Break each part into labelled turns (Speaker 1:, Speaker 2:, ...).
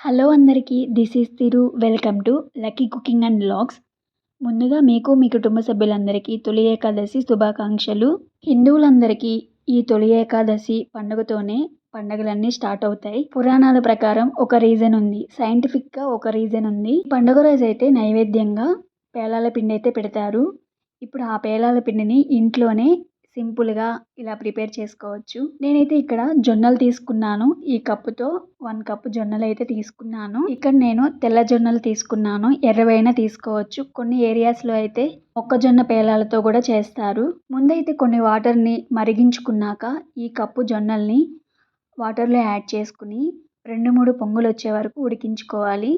Speaker 1: Hello అందరికీ, this is Thiru. Welcome to lucky cooking and vlogs. ముందుగా మీకు మీ కుటుంబ సభ్యులందరికీ తొలి ఏకాదశి శుభాకాంక్షలు. హిందువులందరికీ ఈ తొలి ఏకాదశి పండుగతోనే పండుగలన్నీ స్టార్ట్ అవుతాయి. పురాణాల ప్రకారం ఒక రీజన్ ఉంది, సైంటిఫిక్గా ఒక రీజన్ ఉంది. పండుగ రోజు అయితే నైవేద్యంగా పేలాల పిండి అయితే పెడతారు. ఇప్పుడు ఆ పేలాల పిండిని ఇంట్లోనే సింపుల్గా ఇలా ప్రిపేర్ చేసుకోవచ్చు. నేనైతే ఇక్కడ జొన్నలు తీసుకున్నాను. ఈ కప్పుతో 1 కప్పు జొన్నలు అయితే తీసుకున్నాను. ఇక్కడ నేను తెల్ల జొన్నలు తీసుకున్నాను, ఎర్రవైనా తీసుకోవచ్చు. కొన్ని ఏరియాస్లో అయితే మొక్కజొన్న పేలాలతో కూడా చేస్తారు. ముందైతే కొన్ని వాటర్ని మరిగించుకున్నాక ఈ కప్పు జొన్నల్ని వాటర్లో యాడ్ చేసుకుని 2-3 పొంగులు వచ్చే వరకు ఉడికించుకోవాలి.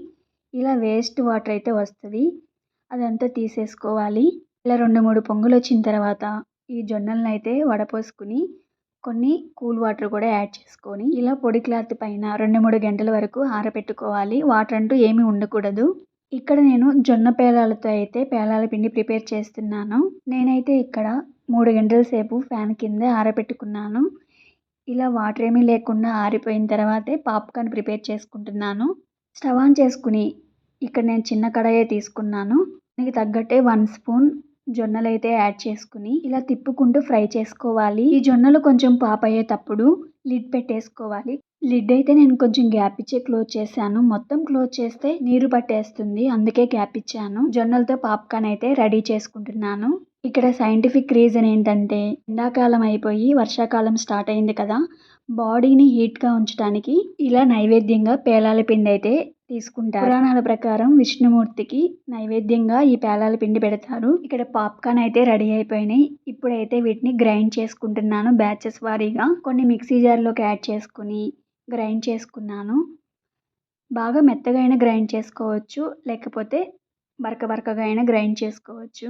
Speaker 1: ఇలా వేస్ట్ వాటర్ అయితే వస్తుంది, అదంతా తీసేసుకోవాలి. ఇలా 2-3 పొంగులు వచ్చిన తర్వాత ఈ జొన్నలను అయితే వడపోసుకుని కొన్ని కూల్ వాటర్ కూడా యాడ్ చేసుకొని ఇలా పొడి క్లాత్ పైన 2-3 గంటల వరకు ఆరబెట్టుకోవాలి. వాటర్ అంటూ ఏమీ ఉండకూడదు. ఇక్కడ నేను జొన్న పేలాలతో అయితే పేలాల పిండి ప్రిపేర్ చేస్తున్నాను. నేనైతే ఇక్కడ 3 గంటల సేపు ఫ్యాన్ కింద ఆరబెట్టుకున్నాను. ఇలా వాటర్ ఏమీ లేకుండా ఆరిపోయిన తర్వాతే పాప్కార్న్ ప్రిపేర్ చేసుకుంటున్నాను. స్టవ్ ఆన్ చేసుకుని ఇక్కడ నేను చిన్న కడాయే తీసుకున్నాను. దానికి తగ్గట్టే 1 స్పూన్ జొన్నలు అయితే యాడ్ చేసుకుని ఇలా తిప్పుకుంటూ ఫ్రై చేసుకోవాలి. ఈ జొన్నలు కొంచెం పాప్ అయ్యేటప్పుడు లిడ్ పెట్టేసుకోవాలి. లిడ్ అయితే నేను కొంచెం గ్యాప్ ఇచ్చే క్లోజ్ చేశాను. మొత్తం క్లోజ్ చేస్తే నీరు పట్టేస్తుంది, అందుకే గ్యాప్ ఇచ్చాను. జొన్నలతో పాప్కార్న్ అయితే రెడీ చేసుకుంటున్నాను. ఇక్కడ సైంటిఫిక్ రీజన్ ఏంటంటే ఎండాకాలం అయిపోయి వర్షాకాలం స్టార్ట్ అయింది కదా, బాడీని హీట్గా ఉంచడానికి ఇలా నైవేద్యంగా పేలాల పిండి అయితే తీసుకుంటారు. పురాణాల ప్రకారం విష్ణుమూర్తికి నైవేద్యంగా ఈ పేలాల పిండి పెడతారు. ఇక్కడ పాప్కార్న్ అయితే రెడీ అయిపోయినాయి. ఇప్పుడైతే వీటిని గ్రైండ్ చేసుకుంటున్నాను బ్యాచెస్ వారీగా. కొన్ని మిక్సీ జార్లోకి యాడ్ చేసుకుని గ్రైండ్ చేసుకున్నాను. బాగా మెత్తగా అయినా గ్రైండ్ చేసుకోవచ్చు, లేకపోతే బరకగా అయినా గ్రైండ్ చేసుకోవచ్చు.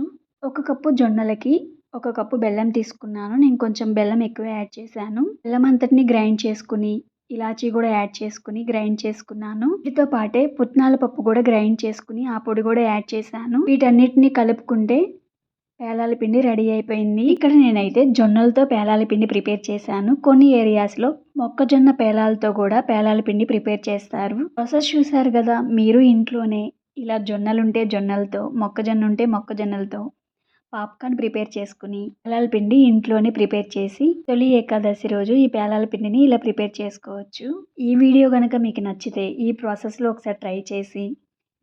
Speaker 1: 1 కప్పు జొన్నలకి 1 కప్పు బెల్లం తీసుకున్నాను. నేను కొంచెం బెల్లం ఎక్కువ యాడ్ చేశాను. బెల్లం అంతటిని గ్రైండ్ చేసుకుని ఇలాచీ కూడా యాడ్ చేసుకుని గ్రైండ్ చేసుకున్నాను. వీటితో పాటే పుట్నాల పప్పు కూడా గ్రైండ్ చేసుకుని ఆ పొడి కూడా యాడ్ చేశాను. వీటన్నిటిని కలుపుకుంటే పేలాల పిండి రెడీ అయిపోయింది. ఇక్కడ నేనైతే జొన్నలతో పేలాల పిండి ప్రిపేర్ చేశాను. కొన్ని ఏరియాస్లో మొక్కజొన్న పేలాలతో కూడా పేలాల పిండి ప్రిపేర్ చేస్తారు. ప్రాసెస్ చూసారు కదా, మీరు ఇంట్లోనే ఇలా జొన్నలుంటే జొన్నలతో, మొక్కజొన్న ఉంటే మొక్కజొన్నలతో పాప్కార్న్ ప్రిపేర్ చేసుకుని పేలాల పిండి ఇంట్లోనే ప్రిపేర్ చేసి తొలి ఏకాదశి రోజు ఈ పేలాల పిండిని ఇలా ప్రిపేర్ చేసుకోవచ్చు. ఈ వీడియో కనుక మీకు నచ్చితే ఈ ప్రాసెస్లో ఒకసారి ట్రై చేసి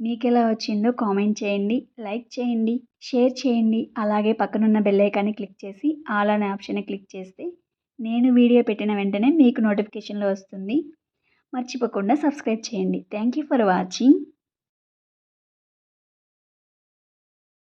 Speaker 1: మీకు ఎలా వచ్చిందో కామెంట్ చేయండి, లైక్ చేయండి, షేర్ చేయండి. అలాగే పక్కనున్న బెల్ ఐకాన్ని క్లిక్ చేసి ఆల్ అనే ఆప్షన్ని క్లిక్ చేస్తే నేను వీడియో పెట్టిన వెంటనే మీకు నోటిఫికేషన్లో వస్తుంది. మర్చిపోకుండా సబ్స్క్రైబ్ చేయండి. Thank you for watching.